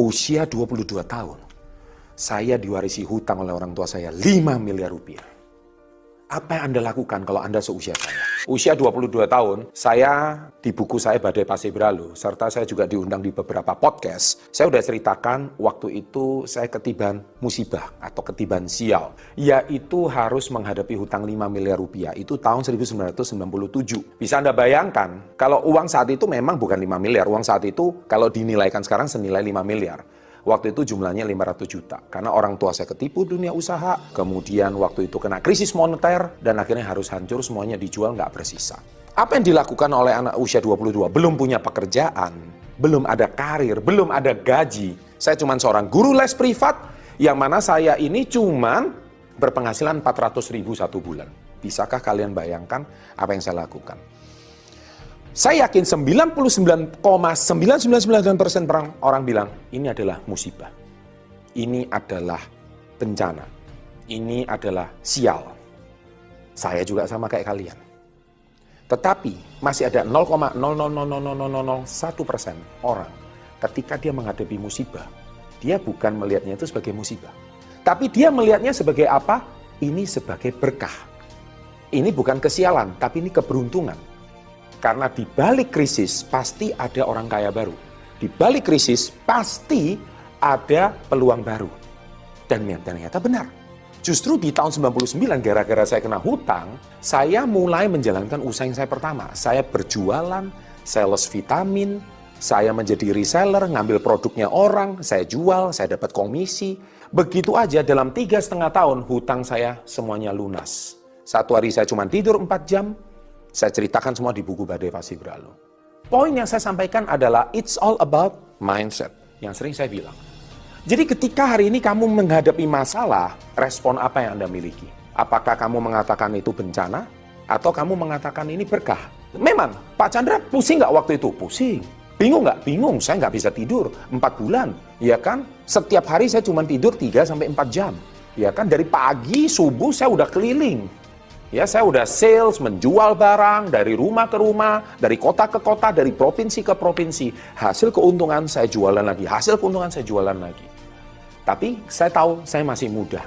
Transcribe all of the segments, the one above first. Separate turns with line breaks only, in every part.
Usia 22 tahun, saya diwarisi hutang oleh orang tua saya 5 miliar rupiah. Apa yang Anda lakukan kalau Anda seusia saya? Usia 22 tahun, saya di buku saya Badai Pasti Berlalu, serta saya juga diundang di beberapa podcast. Saya sudah ceritakan waktu itu saya ketiban musibah atau ketiban sial, yaitu harus menghadapi hutang 5 miliar rupiah. Itu tahun 1997. Bisa Anda bayangkan, kalau uang saat itu memang bukan 5 miliar, uang saat itu kalau dinilaikan sekarang senilai 5 miliar. Waktu itu jumlahnya 500 juta. Karena orang tua saya ketipu dunia usaha, kemudian waktu itu kena krisis moneter, dan akhirnya harus hancur, semuanya dijual, nggak bersisa. Apa yang dilakukan oleh anak usia 22? Belum punya pekerjaan, belum ada karir, belum ada gaji. Saya cuma seorang guru les privat, yang mana saya ini cuma berpenghasilan 400 ribu satu bulan. Bisakah kalian bayangkan apa yang saya lakukan? Saya yakin 99,9999% orang bilang, ini adalah musibah. Ini adalah bencana. Ini adalah sial. Saya juga sama kayak kalian. Tetapi masih ada 0,0000001% orang ketika dia menghadapi musibah, dia bukan melihatnya itu sebagai musibah. Tapi dia melihatnya sebagai apa? Ini sebagai berkah. Ini bukan kesialan, tapi ini keberuntungan. Karena di balik krisis pasti ada orang kaya baru. Di balik krisis pasti ada peluang baru. Dan ternyata benar. Justru di tahun 99 gara-gara saya kena hutang, saya mulai menjalankan usaha yang saya pertama. Saya berjualan, sales vitamin, saya menjadi reseller, ngambil produknya orang, saya jual, saya dapat komisi. Begitu aja dalam 3,5 tahun hutang saya semuanya lunas. Satu hari saya cuma tidur 4 jam, saya ceritakan semua di buku Badai Pasti Berlalu. Poin yang saya sampaikan adalah it's all about mindset. Yang sering saya bilang. Jadi ketika hari ini kamu menghadapi masalah, respon apa yang Anda miliki? Apakah kamu mengatakan itu bencana? Atau kamu mengatakan ini berkah? Memang, Pak Chandra pusing nggak waktu itu? Pusing. Bingung nggak? Bingung. Saya nggak bisa tidur 4 bulan. Ya kan? Setiap hari saya cuma tidur 3-4 jam. Ya kan? Dari pagi, subuh saya udah keliling. Ya, saya udah sales, menjual barang dari rumah ke rumah, dari kota ke kota, dari provinsi ke provinsi. Hasil keuntungan saya jualan lagi, hasil keuntungan saya jualan lagi. Tapi saya tahu saya masih muda.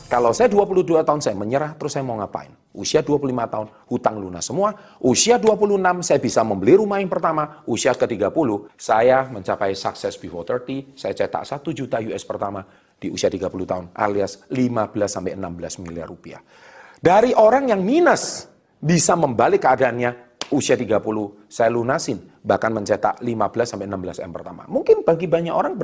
Kalau saya 22 tahun saya menyerah, terus saya mau ngapain? Usia 25 tahun, hutang lunas semua. Usia 26 saya bisa membeli rumah yang pertama. Usia ke-30 saya mencapai success before 30. Saya cetak 1 juta US pertama di usia 30 tahun, alias 15-16 miliar rupiah. Dari orang yang minus bisa membalik keadaannya, usia 30 saya lunasin, bahkan mencetak 15-16 M pertama. Mungkin bagi banyak orang